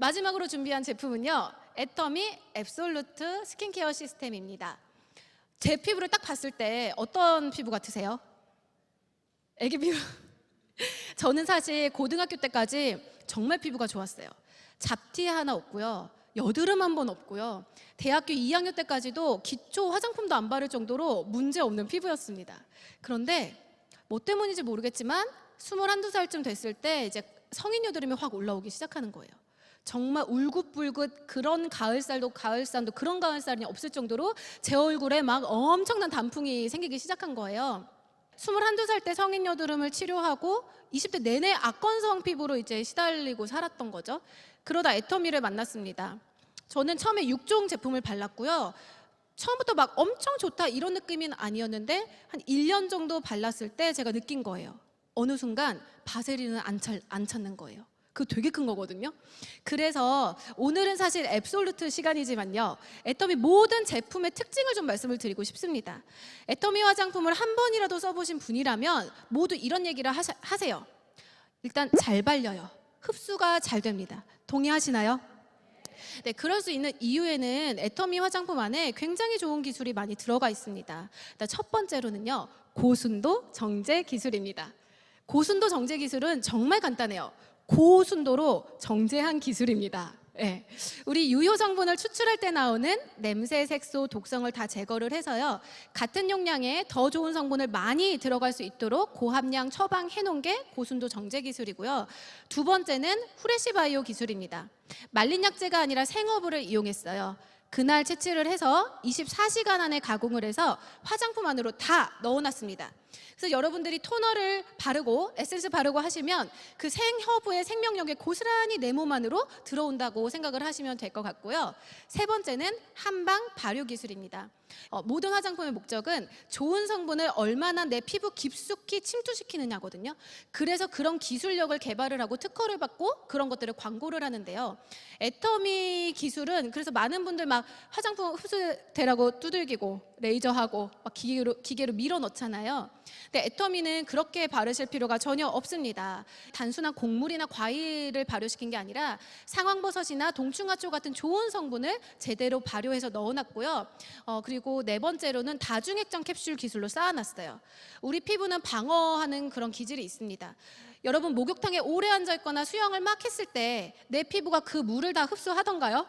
마지막으로 준비한 제품은요, 애터미 앱솔루트 스킨케어 시스템입니다. 제 피부를 딱 봤을 때 어떤 피부 같으세요? 애기 피부. 저는 사실 고등학교 때까지 정말 피부가 좋았어요. 잡티 하나 없고요, 여드름 한 번 없고요, 대학교 2학년 때까지도 기초 화장품도 안 바를 정도로 문제 없는 피부였습니다. 그런데 뭐 때문인지 모르겠지만 21~22살쯤 됐을 때 이제 성인 여드름이 확 올라오기 시작하는 거예요. 정말 울긋불긋 그런 가을살도 그런 가을살이 없을 정도로 제 얼굴에 막 엄청난 단풍이 생기기 시작한 거예요. 21~22살 때 성인 여드름을 치료하고 20대 내내 악건성 피부로 이제 시달리고 살았던 거죠. 그러다 애터미를 만났습니다. 저는 처음에 6종 제품을 발랐고요. 처음부터 막 엄청 좋다 이런 느낌은 아니었는데 한 1년 정도 발랐을 때 제가 느낀 거예요. 어느 순간 바세린은 안 찾는 거예요. 그거 되게 큰 거거든요. 그래서 오늘은 사실 앱솔루트 시간이지만요, 애터미 모든 제품의 특징을 좀 말씀을 드리고 싶습니다. 애터미 화장품을 한 번이라도 써보신 분이라면 모두 이런 얘기를 하세요. 일단 잘 발려요. 흡수가 잘 됩니다. 동의하시나요? 네, 그럴 수 있는 이유에는 애터미 화장품 안에 굉장히 좋은 기술이 많이 들어가 있습니다. 일단 첫 번째로는요, 고순도 정제 기술입니다. 고순도 정제 기술은 정말 간단해요. 고순도로 정제한 기술입니다. 네. 우리 유효 성분을 추출할 때 나오는 냄새, 색소, 독성을 다 제거를 해서요, 같은 용량에 더 좋은 성분을 많이 들어갈 수 있도록 고함량 처방해 놓은 게 고순도 정제 기술이고요. 두 번째는 후레쉬 바이오 기술입니다. 말린 약재가 아니라 생어부를 이용했어요. 그날 채취를 해서 24시간 안에 가공을 해서 화장품 안으로 다 넣어놨습니다. 그래서 여러분들이 토너를 바르고 에센스 바르고 하시면 그 생허브의 생명력이 고스란히 내 몸 안으로 들어온다고 생각을 하시면 될 것 같고요. 세 번째는 한방 발효 기술입니다. 모든 화장품의 목적은 좋은 성분을 얼마나 내 피부 깊숙이 침투시키느냐거든요. 그래서 그런 기술력을 개발을 하고 특허를 받고 그런 것들을 광고를 하는데요. 애터미 기술은 그래서 많은 분들 막 화장품 흡수되라고 두들기고 레이저하고 막 기계로 밀어 넣잖아요. 근데 애터미는 그렇게 바르실 필요가 전혀 없습니다. 단순한 곡물이나 과일을 발효시킨 게 아니라 상황버섯이나 동충하초 같은 좋은 성분을 제대로 발효해서 넣어놨고요. 그리고 네 번째로는 다중액정 캡슐 기술로 쌓아놨어요. 우리 피부는 방어하는 그런 기질이 있습니다. 여러분, 목욕탕에 오래 앉아있거나 수영을 막 했을 때 내 피부가 그 물을 다 흡수하던가요?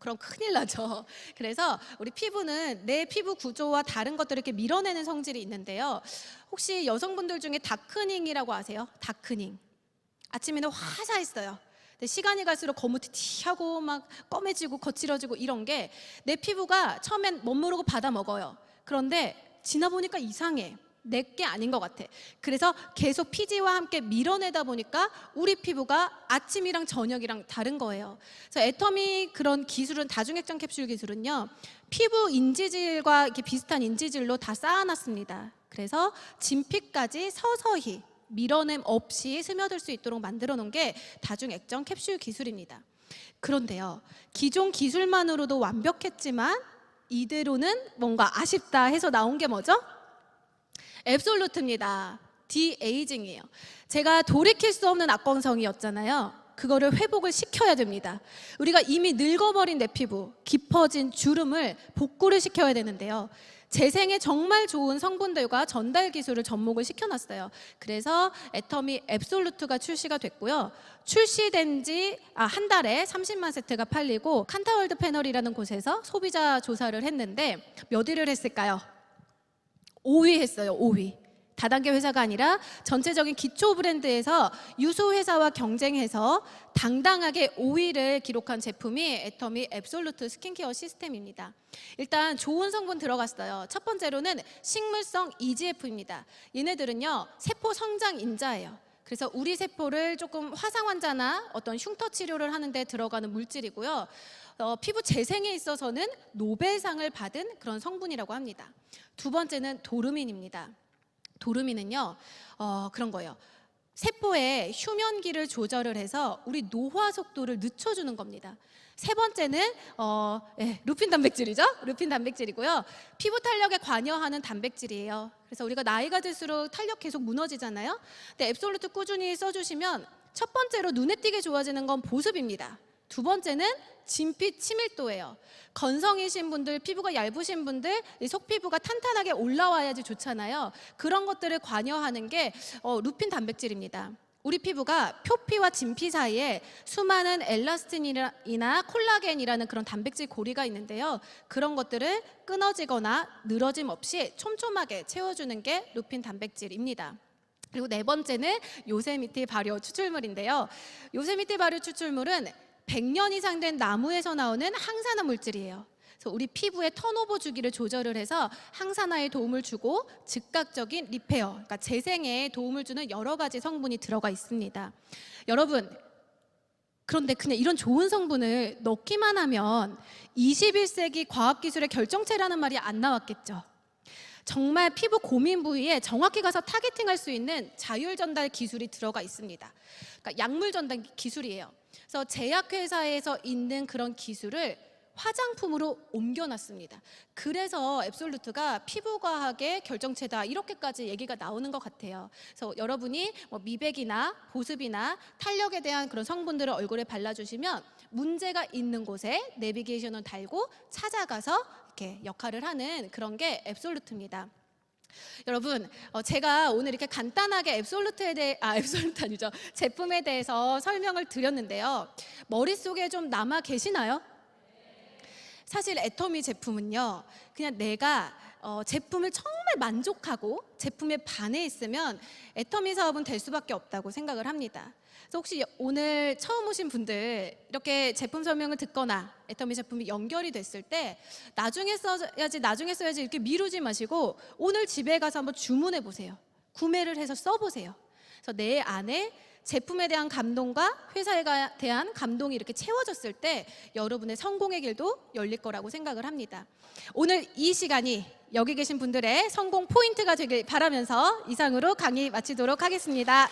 그럼 큰일 나죠. 그래서 우리 피부는 내 피부 구조와 다른 것들을 이렇게 밀어내는 성질이 있는데요. 혹시 여성분들 중에 다크닝이라고 아세요? 다크닝. 아침에는 화사했어요. 근데 시간이 갈수록 거무튀튀하고 막 검해지고 거칠어지고 이런 게 내 피부가 처음엔 멋모르고 받아 먹어요. 그런데 지나 보니까 이상해. 내게 아닌 것 같아. 그래서 계속 피지와 함께 밀어내다 보니까 우리 피부가 아침이랑 저녁이랑 다른 거예요. 그래서 애터미 그런 기술은, 다중액정 캡슐 기술은요, 피부 인지질과 이렇게 비슷한 인지질로 다 쌓아놨습니다. 그래서 진피까지 서서히 밀어냄 없이 스며들 수 있도록 만들어 놓은 게 다중액정 캡슐 기술입니다. 그런데요, 기존 기술만으로도 완벽했지만 이대로는 뭔가 아쉽다 해서 나온 게 뭐죠? 앱솔루트입니다. 디에이징이에요. 제가 돌이킬 수 없는 악건성이었잖아요. 그거를 회복을 시켜야 됩니다. 우리가 이미 늙어버린 내 피부, 깊어진 주름을 복구를 시켜야 되는데요. 재생에 정말 좋은 성분들과 전달 기술을 접목을 시켜놨어요. 그래서 애터미 앱솔루트가 출시가 됐고요. 출시된 지 한 달에 30만 세트가 팔리고, 칸타월드 패널이라는 곳에서 소비자 조사를 했는데 몇 위를 했을까요? 5위 했어요. 5위. 다단계 회사가 아니라 전체적인 기초 브랜드에서 유소 회사와 경쟁해서 당당하게 5위를 기록한 제품이 애터미 앱솔루트 스킨케어 시스템입니다. 일단 좋은 성분 들어갔어요. 첫 번째로는 식물성 EGF입니다. 얘네들은요, 세포 성장 인자예요. 그래서 우리 세포를 조금 화상 환자나 어떤 흉터 치료를 하는데 들어가는 물질이고요. 피부 재생에 있어서는 노벨상을 받은 그런 성분이라고 합니다. 두 번째는 도르민입니다. 도르민은요, 그런 거예요. 세포의 휴면기를 조절을 해서 우리 노화 속도를 늦춰주는 겁니다. 세 번째는 루핀 단백질이죠. 루핀 단백질이고요. 피부 탄력에 관여하는 단백질이에요. 그래서 우리가 나이가 들수록 탄력 계속 무너지잖아요. 근데 앱솔루트 꾸준히 써주시면 첫 번째로 눈에 띄게 좋아지는 건 보습입니다. 두 번째는 진피 치밀도예요. 건성이신 분들, 피부가 얇으신 분들, 이 속피부가 탄탄하게 올라와야지 좋잖아요. 그런 것들을 관여하는 게 루핀 단백질입니다. 우리 피부가 표피와 진피 사이에 수많은 엘라스틴이나 콜라겐이라는 그런 단백질 고리가 있는데요. 그런 것들을 끊어지거나 늘어짐 없이 촘촘하게 채워주는 게 루핀 단백질입니다. 그리고 네 번째는 요세미티 발효 추출물인데요. 요세미티 발효 추출물은 100년 이상 된 나무에서 나오는 항산화 물질이에요. 그래서 우리 피부의 턴오버 주기를 조절을 해서 항산화에 도움을 주고 즉각적인 리페어, 그러니까 재생에 도움을 주는 여러 가지 성분이 들어가 있습니다. 여러분, 그런데 그냥 이런 좋은 성분을 넣기만 하면 21세기 과학기술의 결정체라는 말이 안 나왔겠죠. 정말 피부 고민 부위에 정확히 가서 타겟팅할 수 있는 자율 전달 기술이 들어가 있습니다. 그러니까 약물 전달 기술이에요. 그래서 제약회사에서 있는 그런 기술을 화장품으로 옮겨놨습니다. 그래서 앱솔루트가 피부과학의 결정체다 이렇게까지 얘기가 나오는 것 같아요. 그래서 여러분이 미백이나 보습이나 탄력에 대한 그런 성분들을 얼굴에 발라주시면 문제가 있는 곳에 내비게이션을 달고 찾아가서 이렇게 역할을 하는 그런 게 앱솔루트입니다. 여러분, 제가 오늘 이렇게 간단하게 앱솔루트 아니죠. 제품에 대해서 설명을 드렸는데요. 머릿속에 좀 남아 계시나요? 사실 애터미 제품은요, 그냥 내가 제품을 정말 만족하고 제품에 반해있으면 애터미 사업은 될 수밖에 없다고 생각을 합니다. 그래서 혹시 오늘 처음 오신 분들 이렇게 제품 설명을 듣거나 애터미 제품이 연결이 됐을 때 나중에 써야지 이렇게 미루지 마시고 오늘 집에 가서 한번 주문해 보세요. 구매를 해서 써보세요. 그래서 내 안에 제품에 대한 감동과 회사에 대한 감동이 이렇게 채워졌을 때 여러분의 성공의 길도 열릴 거라고 생각을 합니다. 오늘 이 시간이 여기 계신 분들의 성공 포인트가 되길 바라면서 이상으로 강의 마치도록 하겠습니다.